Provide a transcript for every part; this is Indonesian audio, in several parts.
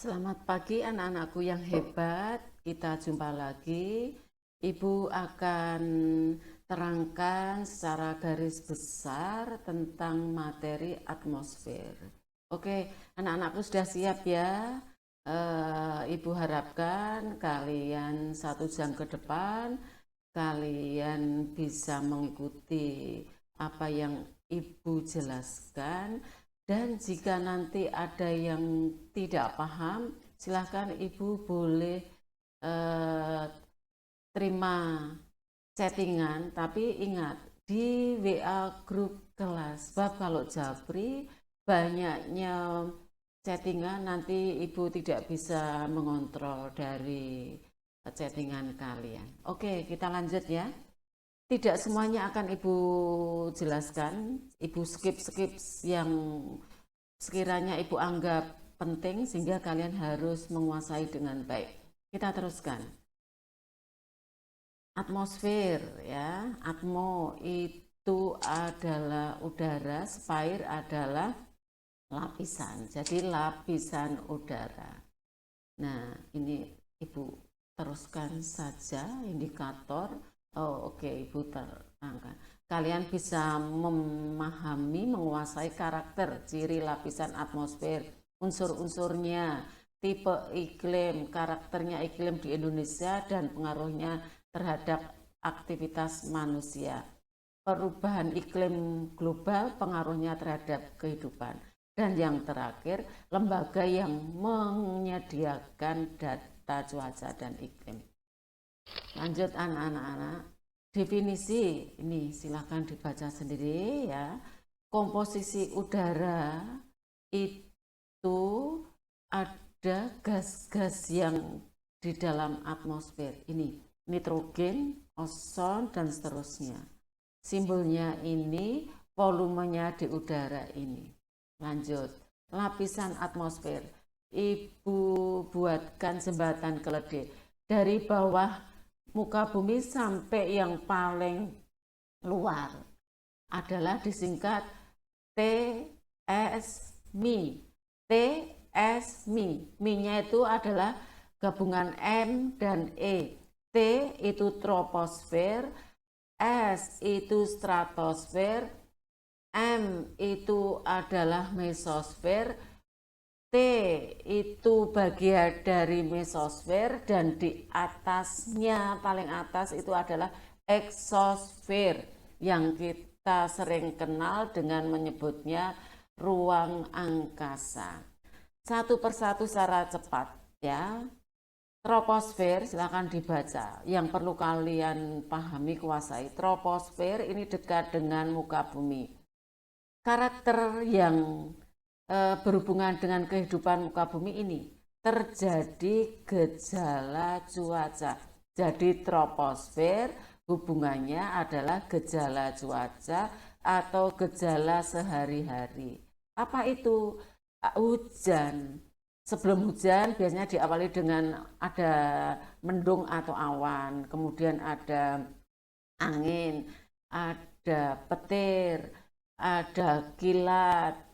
Selamat pagi anak-anakku yang hebat, kita jumpa lagi. Ibu akan terangkan secara garis besar tentang materi atmosfer. Oke, anak-anakku sudah siap ya? Ibu harapkan kalian 1 jam ke depan, kalian bisa mengikuti apa yang Ibu jelaskan. Dan jika nanti ada yang tidak paham, silahkan Ibu boleh eh, terima chattingan, tapi ingat di WA grup kelas. Sebab kalau Japri banyaknya chattingan, nanti Ibu tidak bisa mengontrol dari chattingan kalian. Oke, kita lanjut ya. Tidak semuanya akan Ibu jelaskan, Ibu skip-skip yang sekiranya Ibu anggap penting sehingga kalian harus menguasai dengan baik. Kita teruskan. Atmosfer ya, atmo itu adalah udara, sphere adalah lapisan. Jadi lapisan udara. Nah, ini Ibu teruskan saja indikator. Oh, oke, Ibu terangkan. Kalian bisa memahami, menguasai karakter, ciri lapisan atmosfer, unsur-unsurnya, tipe iklim, karakternya iklim di Indonesia dan pengaruhnya terhadap aktivitas manusia. Perubahan iklim global, pengaruhnya terhadap kehidupan. Dan yang terakhir, lembaga yang menyediakan data cuaca dan iklim. Lanjut anak-anak, definisi ini silahkan dibaca sendiri ya. Komposisi udara itu ada gas-gas yang di dalam atmosfer. Ini nitrogen, ozon, dan seterusnya. Simbolnya ini, volumenya di udara ini. Lanjut, lapisan atmosfer. Ibu buatkan jembatan keledai dari bawah muka bumi sampai yang paling luar adalah disingkat TSMI. TSMI, Mi-nya itu adalah gabungan M dan E. T itu troposfer, S itu stratosfer, M itu adalah mesosfer, T itu bagian dari mesosfer, dan di atasnya, paling atas itu adalah eksosfer yang kita sering kenal dengan menyebutnya ruang angkasa. Satu persatu secara cepat ya. Troposfer silakan dibaca. Yang perlu kalian pahami, kuasai. Troposfer ini dekat dengan muka bumi. Karakter yang berhubungan dengan kehidupan muka bumi ini terjadi gejala cuaca. Jadi troposfer hubungannya adalah gejala cuaca atau gejala sehari-hari. Apa itu? Hujan. Sebelum hujan biasanya diawali dengan ada mendung atau awan, kemudian ada angin, ada petir, ada kilat,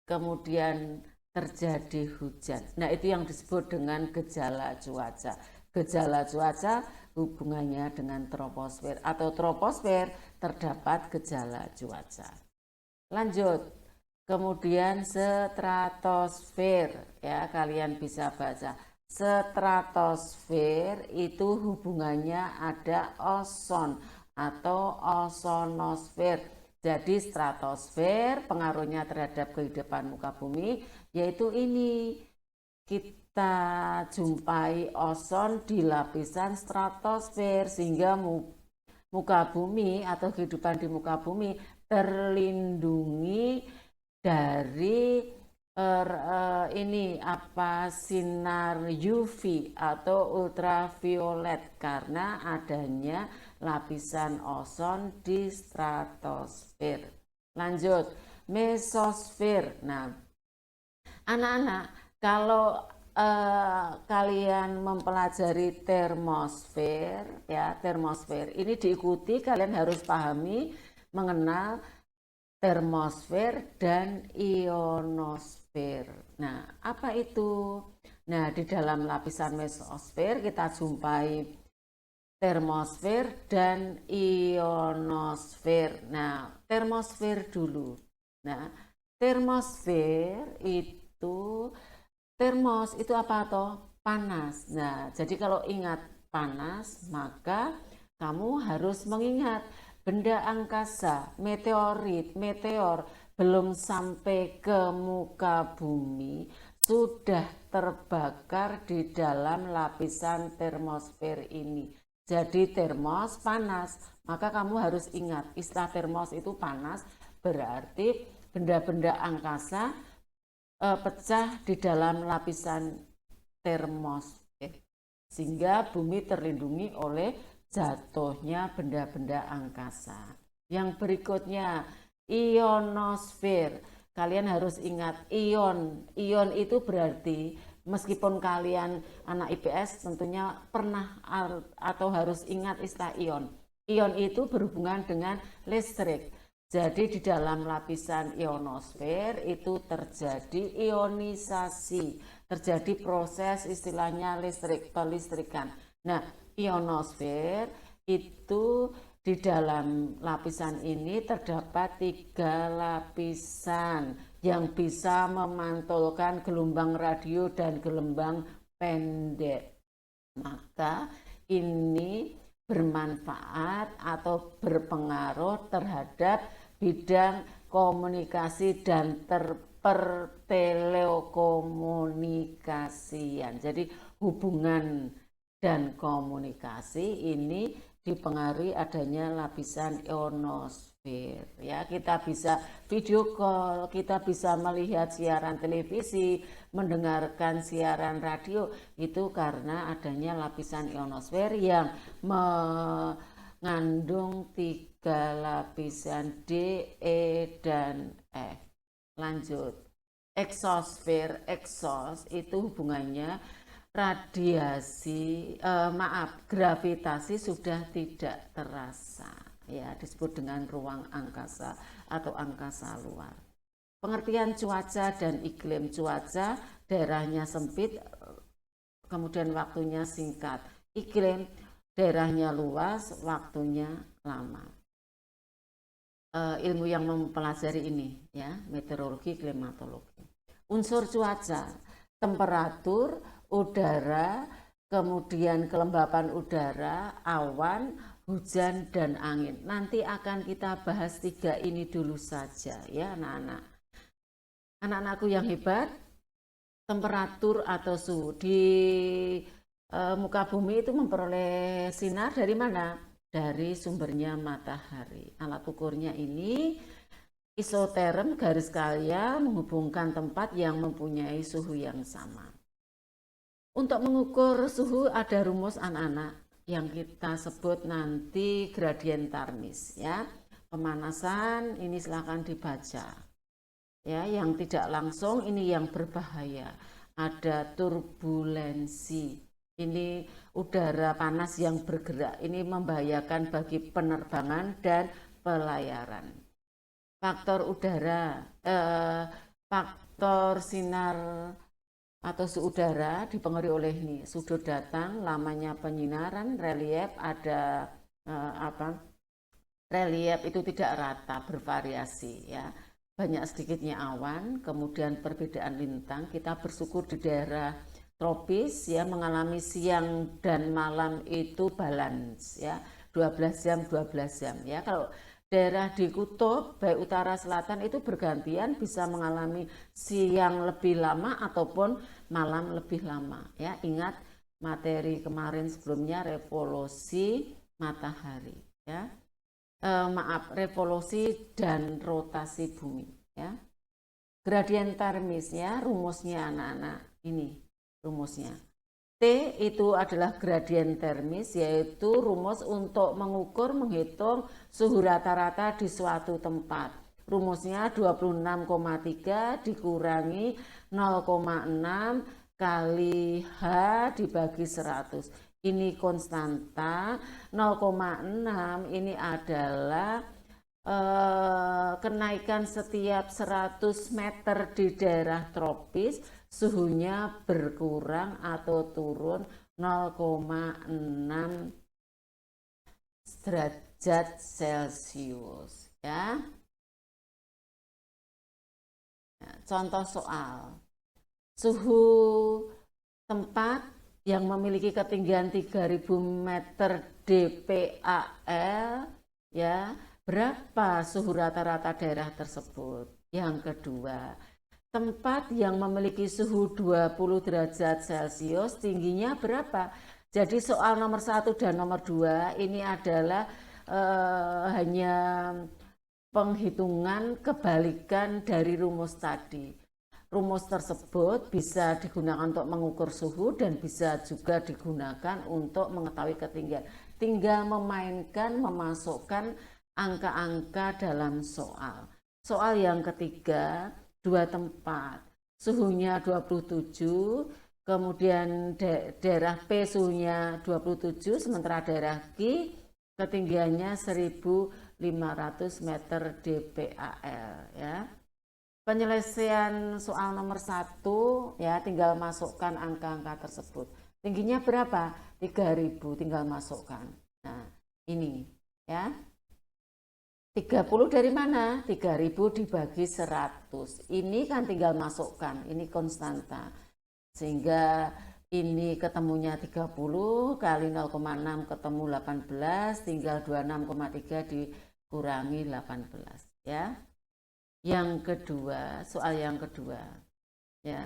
kemudian terjadi hujan. Nah, itu yang disebut dengan gejala cuaca. Gejala cuaca hubungannya dengan troposfer, atau troposfer terdapat gejala cuaca. Lanjut. Kemudian stratosfer ya, kalian bisa baca. Stratosfer itu hubungannya ada ozon atau ozonosfer. Jadi stratosfer pengaruhnya terhadap kehidupan muka bumi yaitu ini. Kita jumpai ozon di lapisan stratosfer sehingga muka bumi atau kehidupan di muka bumi terlindungi dari ini apa, sinar UV atau ultraviolet karena adanya lapisan ozon di stratosfer. Lanjut, mesosfer. Nah, anak-anak, kalau kalian mempelajari termosfer ya, termosfer ini diikuti, kalian harus pahami mengenal termosfer dan ionosfer. Nah, apa itu? Nah, di dalam lapisan mesosfer kita jumpai termosfer dan ionosfer. Nah, termosfer dulu. Nah, termosfer itu, termos itu apa toh? Panas. Nah, jadi kalau ingat panas, maka kamu harus mengingat benda angkasa, meteorit, meteor belum sampai ke muka bumi sudah terbakar di dalam lapisan termosfer ini. Jadi termos panas, maka kamu harus ingat istilah termos itu panas, berarti benda-benda angkasa pecah di dalam lapisan termosfer, sehingga bumi terlindungi oleh jatuhnya benda-benda angkasa. Yang berikutnya ionosfer. Kalian harus ingat ion. Ion itu berarti meskipun kalian anak IPS tentunya pernah atau harus ingat istilah ion. Ion itu berhubungan dengan listrik. Jadi di dalam lapisan ionosfer itu terjadi ionisasi, terjadi proses istilahnya listrik, pelistrikan. Nah, ionosfer itu di dalam lapisan ini terdapat 3 lapisan yang bisa memantulkan gelombang radio dan gelombang pendek. Maka ini bermanfaat atau berpengaruh terhadap bidang komunikasi dan pertelekomunikasian. Jadi hubungan dan komunikasi ini dipengaruhi adanya lapisan ionosfer. Ya, kita bisa video call, kita bisa melihat siaran televisi, mendengarkan siaran radio, itu karena adanya lapisan ionosfer yang mengandung 3 lapisan D, E, dan F. Lanjut, eksosfer. Eksos itu hubungannya radiasi, gravitasi sudah tidak terasa, ya, disebut dengan ruang angkasa atau angkasa luar. Pengertian cuaca dan iklim. Cuaca daerahnya sempit, kemudian waktunya singkat. Iklim daerahnya luas, waktunya lama. Ilmu yang mempelajari ini, ya, meteorologi, klimatologi. Unsur cuaca, temperatur udara, kemudian kelembapan udara, awan, hujan, dan angin. Nanti akan kita bahas 3 ini dulu saja, ya anak-anak. Anak-anakku yang hebat, temperatur atau suhu di muka bumi itu memperoleh sinar dari mana? Dari sumbernya matahari. Alat ukurnya ini isoterm, garis kaya menghubungkan tempat yang mempunyai suhu yang sama. Untuk mengukur suhu ada rumus anak-anak yang kita sebut nanti gradien Tarmis, ya. Pemanasan ini silahkan dibaca. Ya, yang tidak langsung ini yang berbahaya. Ada turbulensi. Ini udara panas yang bergerak. Ini membahayakan bagi penerbangan dan pelayaran. Faktor udara, faktor sinar atau suhu udara dipengaruhi oleh ini sudut datang, lamanya penyinaran, relief, ada relief itu tidak rata, bervariasi, ya, banyak sedikitnya awan, kemudian perbedaan lintang. Kita bersyukur di daerah tropis, ya, mengalami siang dan malam itu balance, ya, 12 jam 12 jam, ya. Kalau daerah di kutub baik utara selatan itu bergantian bisa mengalami siang lebih lama ataupun malam lebih lama, ya. Ingat materi kemarin sebelumnya revolusi matahari, ya. Revolusi dan rotasi bumi, ya. Gradien Tarmis, ya, rumusnya anak-anak ini rumusnya. T itu adalah gradien termis, yaitu rumus untuk mengukur, menghitung suhu rata-rata di suatu tempat. Rumusnya 26,3 dikurangi 0,6 kali H dibagi 100. Ini konstanta. 0,6 ini adalah kenaikan setiap 100 meter di daerah tropis suhunya berkurang atau turun 0,6 derajat Celcius ya. Nah, contoh soal. Suhu tempat yang memiliki ketinggian 3000 meter dpal ya, berapa suhu rata-rata daerah tersebut? Yang kedua, tempat yang memiliki suhu 20 derajat Celcius tingginya berapa? Jadi soal nomor 1 dan nomor 2 ini adalah hanya penghitungan kebalikan dari rumus tadi. Rumus tersebut bisa digunakan untuk mengukur suhu dan bisa juga digunakan untuk mengetahui ketinggian. Tinggal memainkan, memasukkan angka-angka dalam soal. Soal yang ketiga, dua tempat. Suhunya 27, kemudian daerah P suhunya 27, sementara daerah Q ketinggiannya 1500 meter dpal ya. Penyelesaian soal nomor 1 ya, tinggal masukkan angka-angka tersebut. Tingginya berapa? 3000, tinggal masukkan. Nah, ini ya. 30 dari mana? 3000 dibagi 100. Ini kan tinggal masukkan, ini konstanta. Sehingga ini ketemunya 30 kali 0,6 ketemu 18, tinggal 26,3 dikurangi 18 ya. Yang kedua, soal yang kedua ya,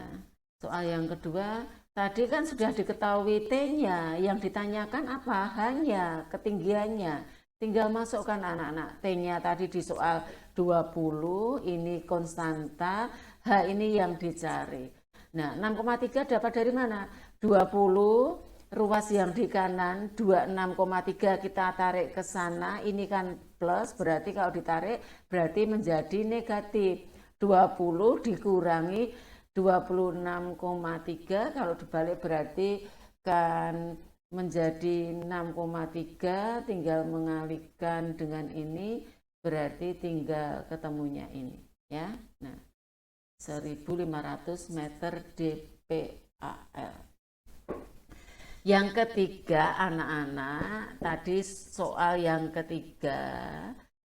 soal yang kedua tadi kan sudah diketahui T-nya, yang ditanyakan apa? Hanya ketinggiannya. Tinggal masukkan anak-anak, T-nya tadi di soal 20, ini konstanta, H ini yang dicari. Nah, 6,3 dapat dari mana? 20 ruas yang di kanan 26,3 kita tarik ke sana, ini kan plus, berarti kalau ditarik berarti menjadi negatif. 20 dikurangi 26,3, kalau dibalik berarti kan menjadi 6,3, tinggal mengalihkan dengan ini berarti tinggal ketemunya ini ya. Nah, 1500 meter dpal. Yang ketiga anak-anak, tadi soal yang ketiga,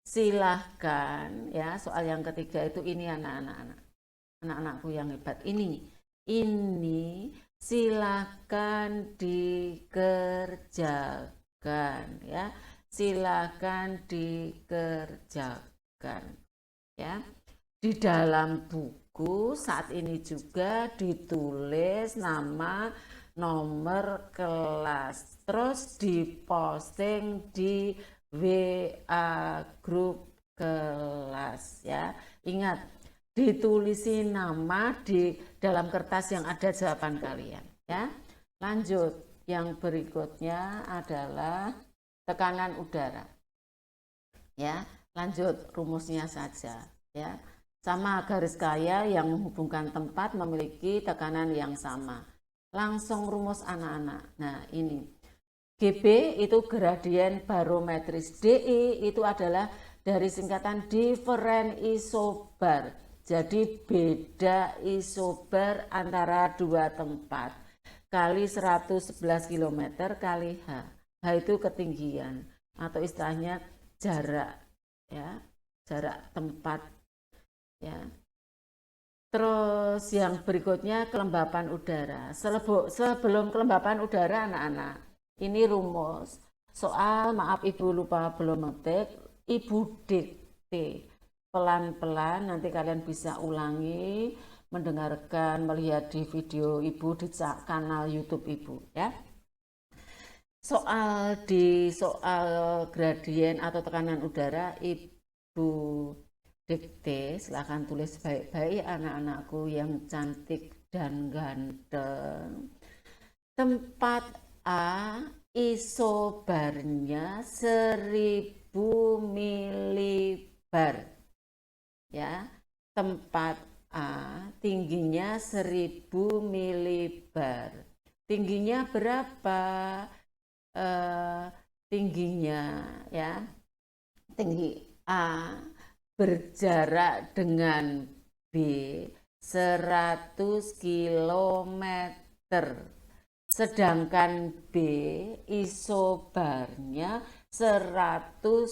silahkan ya, soal yang ketiga itu ini anak-anakku yang hebat ini silahkan dikerjakan ya, silahkan dikerjakan ya. Di dalam buku saat ini juga ditulis nama, nomor kelas, terus diposting di WA grup kelas ya. Ingat, ditulisi nama di dalam kertas yang ada jawaban kalian ya. Lanjut, yang berikutnya adalah tekanan udara ya. Lanjut rumusnya saja ya. Sama garis kaya yang menghubungkan tempat memiliki tekanan yang sama. Langsung rumus anak-anak. Nah, ini GB itu gradien barometris, DI itu adalah dari singkatan different isobar. Jadi beda isobar antara dua tempat kali 111 km kali H. H itu ketinggian atau istilahnya jarak ya, jarak tempat ya. Terus yang berikutnya kelembapan udara. Sebelum kelembapan udara anak-anak, ini rumus. Soal, maaf ibu lupa belum ngetik, ibu dikte pelan-pelan, nanti kalian bisa ulangi, mendengarkan, melihat di video ibu di kanal YouTube ibu ya. Soal gradien atau tekanan udara, ibu dikte, silahkan tulis baik-baik anak-anakku yang cantik dan ganteng. Tempat A isobarnya 1000 milibar ya. Tempat A tingginya 1000 milibar. Tingginya berapa? Tingginya ya, tinggi A berjarak dengan B 100 kilometer. Sedangkan B isobarnya 1010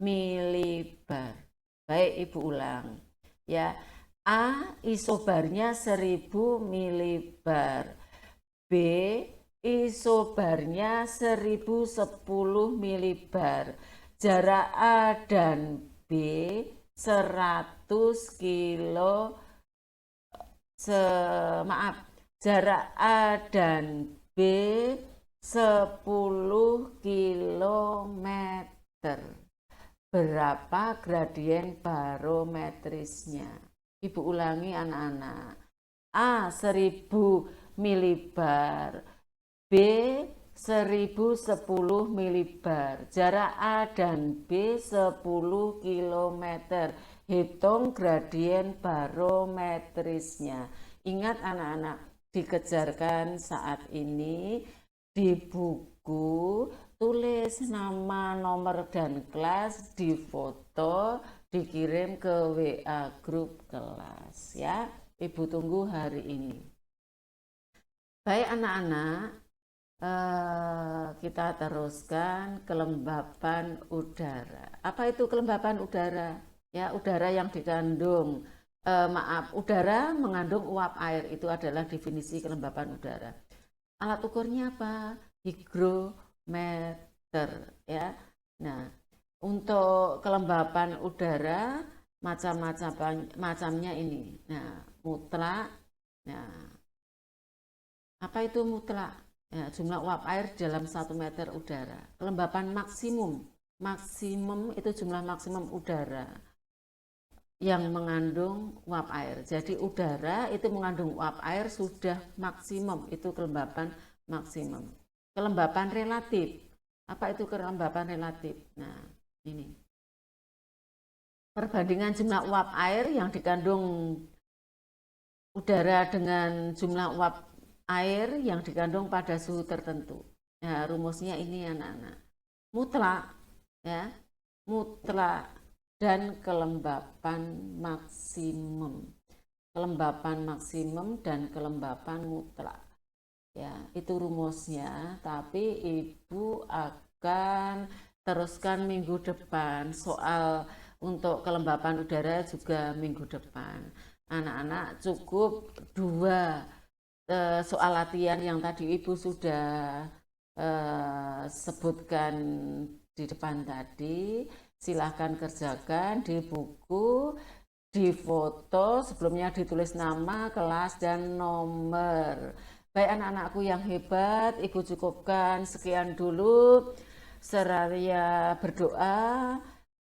milibar. Baik, Ibu ulang ya. A isobarnya 1000 milibar. B isobarnya 1010 milibar. Jarak A dan B 100 kilo jarak A dan B 10 kilometer. Berapa gradien barometrisnya? Ibu ulangi anak-anak. A 1000 milibar, B 1010 milibar. Jarak A dan B 10 kilometer. Hitung gradien barometrisnya. Ingat anak-anak, dikejarkan saat ini di buku, tulis nama, nomor, dan kelas, difoto, dikirim ke WA grup kelas ya. Ibu tunggu hari ini. Baik anak-anak, kita teruskan kelembapan udara. Apa itu kelembapan udara? Ya, udara yang dikandung udara mengandung uap air, itu adalah definisi kelembapan udara. Alat ukurnya apa? Higrometer ya. Nah, untuk kelembapan udara macamnya ini. Nah, mutlak. Nah, apa itu mutlak? Ya, jumlah uap air dalam 1 meter udara. Kelembapan maksimum. Maksimum itu jumlah maksimum udara yang mengandung uap air. Jadi udara itu mengandung uap air sudah maksimum, itu kelembapan maksimum. Kelembapan relatif. Apa itu kelembapan relatif? Nah, ini. Perbandingan jumlah uap air yang dikandung udara dengan jumlah uap air yang dikandung pada suhu tertentu. Nah, rumusnya ini anak-anak. Mutlak ya. Mutlak dan kelembapan maksimum. Kelembapan maksimum dan kelembapan mutlak. Ya, itu rumusnya, tapi Ibu akan teruskan minggu depan. Soal untuk kelembapan udara juga minggu depan. Anak-anak cukup 2 soal latihan yang tadi Ibu sudah sebutkan di depan tadi. Silahkan kerjakan di buku, di foto, sebelumnya ditulis nama, kelas, dan nomor. Baik anak-anakku yang hebat, Ibu cukupkan sekian dulu. Seraya berdoa,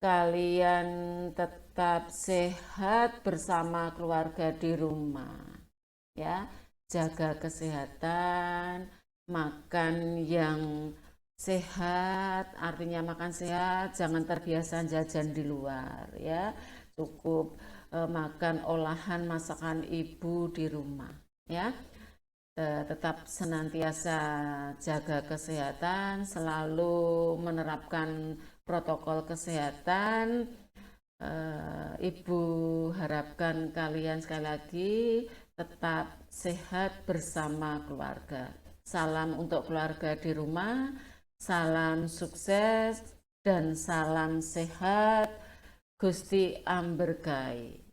kalian tetap sehat bersama keluarga di rumah. Ya, jaga kesehatan, makan yang sehat, artinya makan sehat, jangan terbiasa jajan di luar ya. Cukup makan olahan masakan Ibu di rumah ya. Tetap senantiasa jaga kesehatan, selalu menerapkan protokol kesehatan. Ibu harapkan kalian sekali lagi tetap sehat bersama keluarga. Salam untuk keluarga di rumah, salam sukses dan salam sehat. Gusti amberkahi.